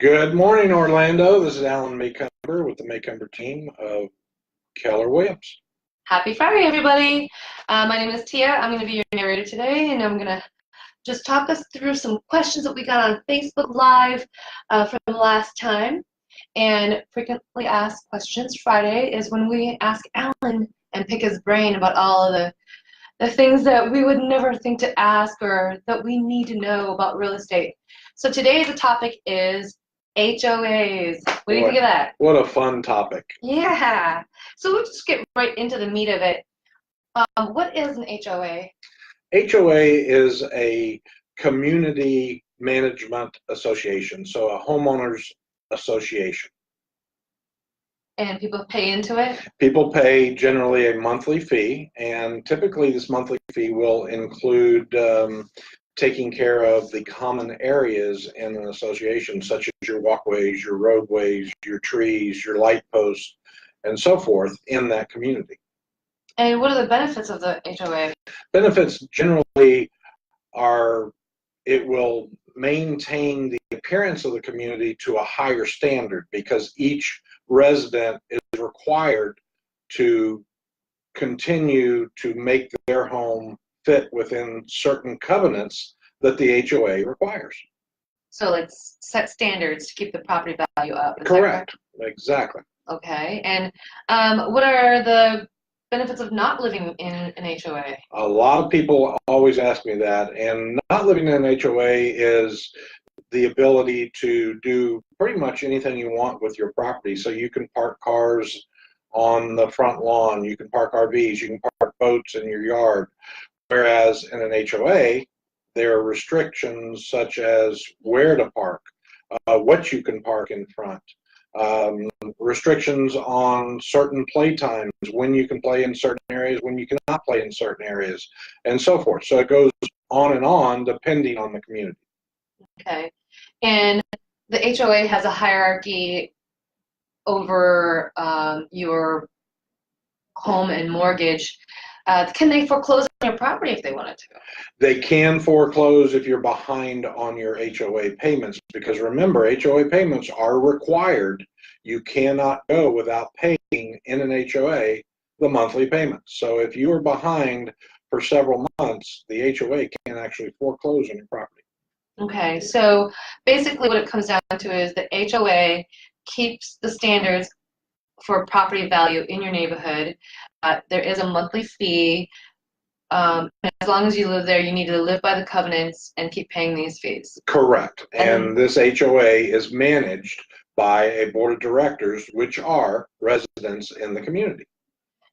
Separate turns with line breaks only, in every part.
Good morning, Orlando. This is Alan Maycumber with the Maycumber team of Keller Williams.
Happy Friday, everybody. My name is Tia. I'm going to be your narrator today, and I'm going to just talk us through some questions that we got on Facebook Live from last time. And frequently asked questions Friday is when we ask Alan and pick his brain about all of the things that we would never think to ask or that we need to know about real estate. So today's topic is HOAs. What do you think of that?
What a fun topic.
Yeah. So we'll just get right into the meat of it. What is an HOA?
HOA is a community management association, so a homeowners association.
And people pay into it?
People pay generally a monthly fee, and typically this monthly fee will include taking care of the common areas in an association, such as your walkways, your roadways, your trees, your light posts, and so forth in that community.
And what are the benefits of the HOA?
Benefits generally are it will maintain the appearance of the community to a higher standard because each resident is required to continue to make their home fit within certain covenants that the HOA requires.
So let's set standards to keep the property value up. Is
correct? Exactly.
Okay. And what are the benefits of not living in an HOA?
A lot of people always ask me that, and not living in an HOA is the ability to do pretty much anything you want with your property. So you can park cars on the front lawn, you can park RVs, you can park boats in your yard. Whereas in an HOA, there are restrictions such as where to park, what you can park in front, restrictions on certain play times, when you can play in certain areas, when you cannot play in certain areas, and so forth. So it goes on depending on the community.
Okay. And the HOA has a hierarchy over your home and mortgage. Can they foreclose on your property if they wanted to?
They can foreclose if you're behind on your HOA payments, because remember, HOA payments are required. You cannot go without paying in an HOA the monthly payments. So if you are behind for several months, the HOA can actually foreclose on your property.
Okay, so basically what it comes down to is the HOA keeps the standards for property value in your neighborhood. There is a monthly fee. As long as you live there, you need to live by the covenants and keep paying these fees.
Correct. And this HOA is managed by a board of directors, which are residents in the community.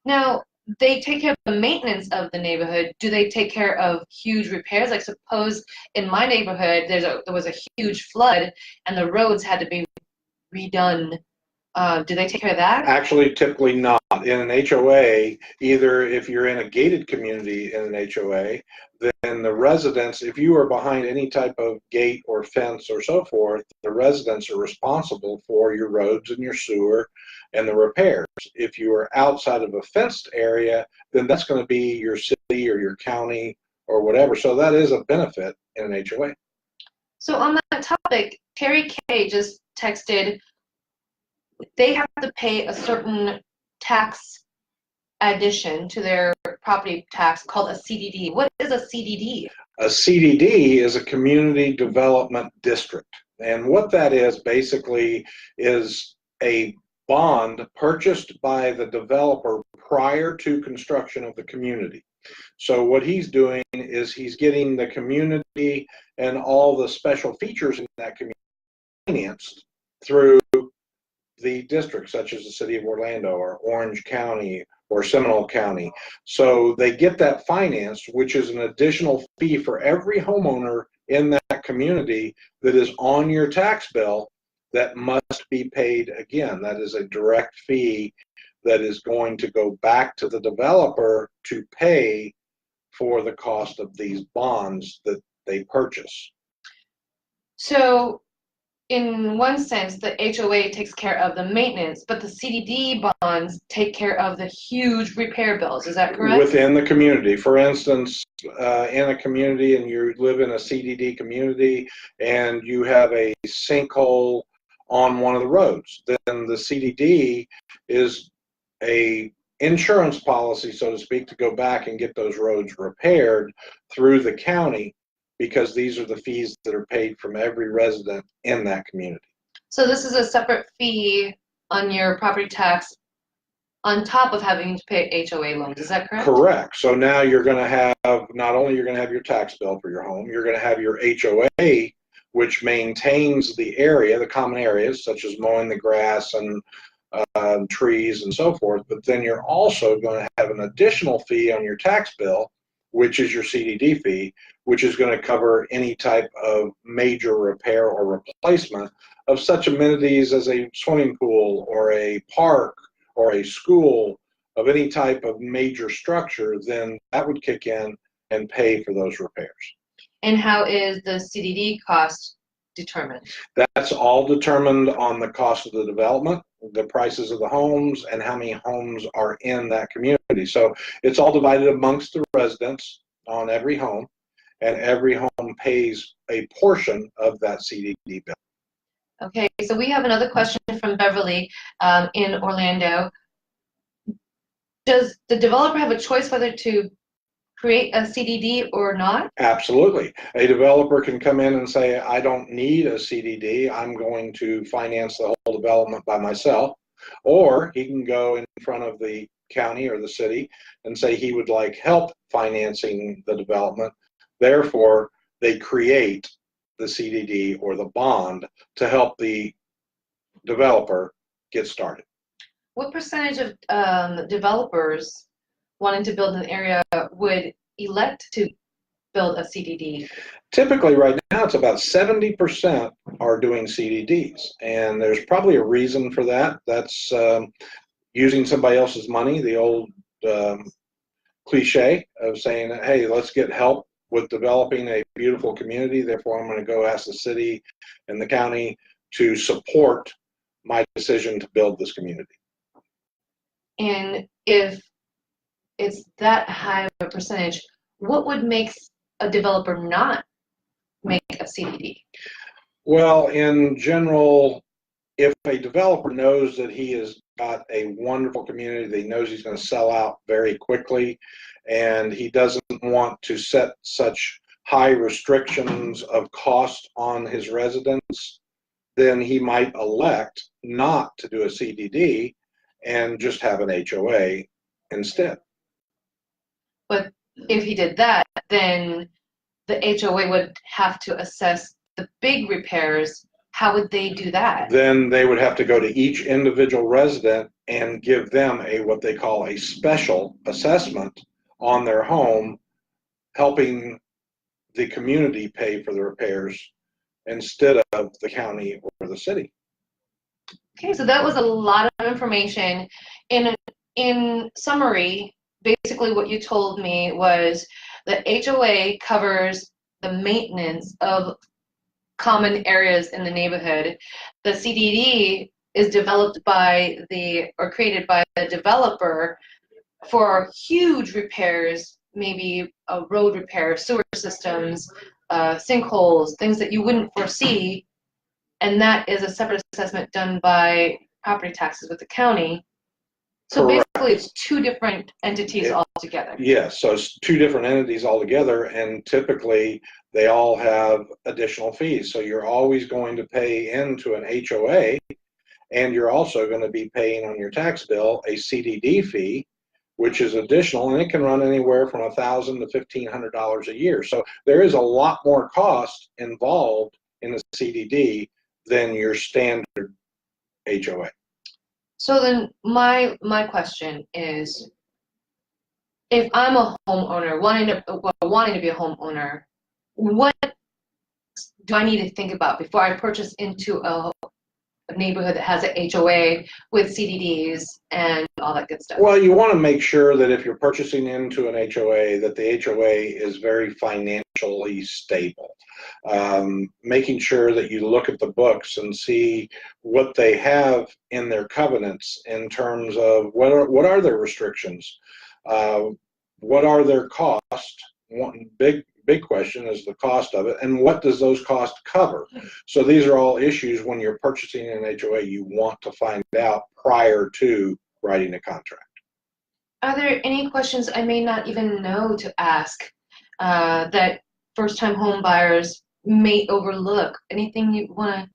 Now, they take care of the maintenance of the neighborhood. Do they take care of huge repairs? Like suppose in my neighborhood there was a huge flood and the roads had to be redone. Do they take care of that?
Actually, typically not. In an HOA, either if you're in a gated community in an HOA, then the residents, if you are behind any type of gate or fence or so forth, the residents are responsible for your roads and your sewer and the repairs. If you are outside of a fenced area, then that's going to be your city or your county or whatever. So that is a benefit in an HOA.
So on that topic, Terry K just texted, they have to pay a certain tax addition to their property tax called a CDD. What is a CDD?
A CDD is a community development district. And what that is basically is a bond purchased by the developer prior to construction of the community. So what he's doing is he's getting the community and all the special features in that community financed through the district, such as the city of Orlando or Orange County or Seminole County. So they get that financed, which is an additional fee for every homeowner in that community that is on your tax bill that must be paid again. That is a direct fee that is going to go back to the developer to pay for the cost of these bonds that they purchase.
So in one sense, the HOA takes care of the maintenance, but the CDD bonds take care of the huge repair bills. Is that correct?
Within the community. For instance, in a community and you live in a CDD community and you have a sinkhole on one of the roads. Then the CDD is a insurance policy, so to speak, to go back and get those roads repaired through the county, because these are the fees that are paid from every resident in that community.
So this is a separate fee on your property tax on top of having to pay HOA loans, is that correct?
Correct. So now you're going to have, not only you're going to have your tax bill for your home, you're going to have your HOA, which maintains the area, the common areas, such as mowing the grass and trees and so forth. But then you're also going to have an additional fee on your tax bill, which is your CDD fee, which is going to cover any type of major repair or replacement of such amenities as a swimming pool or a park or a school, of any type of major structure. Then that would kick in and pay for those repairs.
And how is the CDD cost determined?
That's all determined on the cost of the development, the prices of the homes, and how many homes are in that community. So it's all divided amongst the residents on every home, and every home pays a portion of that CDD bill.
Okay, so we have another question from Beverly in Orlando. Does the developer have a choice whether to create a CDD or not?
Absolutely. A developer can come in and say, I don't need a CDD, I'm going to finance the whole development by myself. Or he can go in front of the county or the city and say he would like help financing the development. Therefore, they create the CDD or the bond to help the developer get started.
What percentage of developers wanting to build an area would elect to build a CDD?
Typically, right now, it's about 70% are doing CDDs, and there's probably a reason for that. That's using somebody else's money, the old cliche of saying, hey, let's get help with developing a beautiful community, therefore I'm going to go ask the city and the county to support my decision to build this community.
And if it's that high of a percentage, what would make a developer not make a CDD?
Well, in general, if a developer knows that he has got a wonderful community, that he knows he's going to sell out very quickly, and he doesn't want to set such high restrictions of cost on his residents, then he might elect not to do a CDD and just have an HOA instead.
But if he did that, then the HOA would have to assess the big repairs. How would they do that?
Then they would have to go to each individual resident and give them a what they call a special assessment on their home, helping the community pay for the repairs instead of the county or the city.
Okay, so that was a lot of information. In summary, basically what you told me was that HOA covers the maintenance of common areas in the neighborhood. The CDD is developed by or created by the developer for huge repairs, maybe a road repair, sewer systems, sinkholes, things that you wouldn't foresee, and that is a separate assessment done by property taxes with the county. So
Correct.
basically it's two different entities altogether.
Yes, so it's two different entities altogether, and typically they all have additional fees. So you're always going to pay into an HOA, and you're also going to be paying on your tax bill a CDD fee, which is additional, and it can run anywhere from $1,000 to $1,500 a year. So there is a lot more cost involved in a CDD than your standard HOA.
So then my question is, if I'm a homeowner wanting to be a homeowner, what do I need to think about before I purchase into a neighborhood that has a HOA with CDDs and all that good stuff?
Well, you want to make sure that if you're purchasing into an HOA, that the HOA is very financially stable. Making sure that you look at the books and see what they have in their covenants in terms of what are their restrictions, what are their costs. One big question is the cost of it, and what does those costs cover? So these are all issues when you're purchasing an HOA you want to find out prior to writing a contract.
Are there any questions I may not even know to ask that first-time home buyers may overlook? Anything you want to?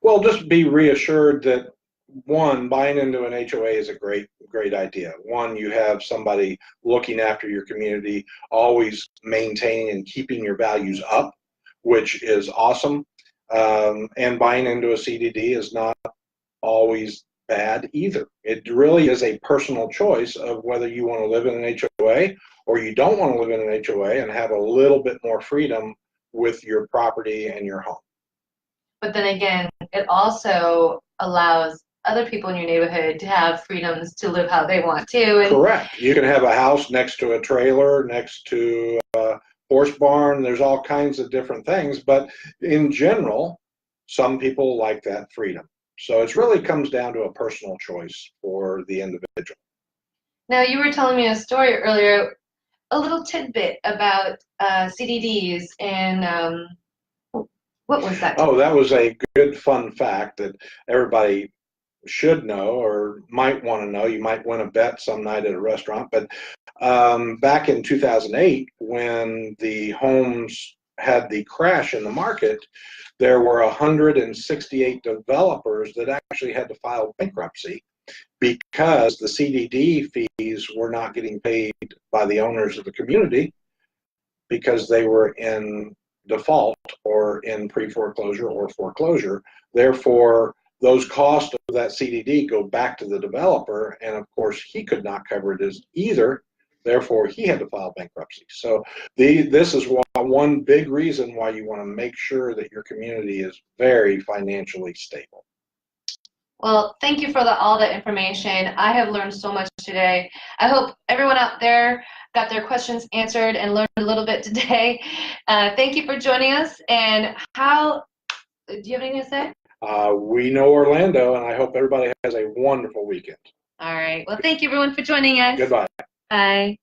Well, just be reassured that, one, buying into an HOA is a great idea. One, you have somebody looking after your community, always maintaining and keeping your values up, which is awesome. And buying into a CDD is not always bad either. It really is a personal choice of whether you want to live in an HOA or you don't want to live in an HOA and have a little bit more freedom with your property and your home.
But then again, it also allows other people in your neighborhood to have freedoms to live how they want to. And
correct. You can have a house next to a trailer, next to a horse barn. There's all kinds of different things. But in general, some people like that freedom. So it really comes down to a personal choice for the individual.
now you were telling me a story earlier, a little tidbit about CDDs and what was that?
Oh, that was a good fun fact that everybody should know or might want to know. You might win a bet some night at a restaurant. But back in 2008, when the homes had the crash in the market, there were 168 developers that actually had to file bankruptcy because the CDD fees were not getting paid by the owners of the community because they were in default or in pre-foreclosure or foreclosure. Therefore, those costs of that CDD go back to the developer, and of course he could not cover it as either. Therefore, he had to file bankruptcy. So this is one big reason why you want to make sure that your community is very financially stable.
Well, thank you for all that information. I have learned so much today. I hope everyone out there got their questions answered and learned a little bit today. Thank you for joining us. And do you have anything to say?
We know Orlando, and I hope everybody has a wonderful weekend.
All right. Well, thank you everyone for joining us.
Goodbye.
Bye.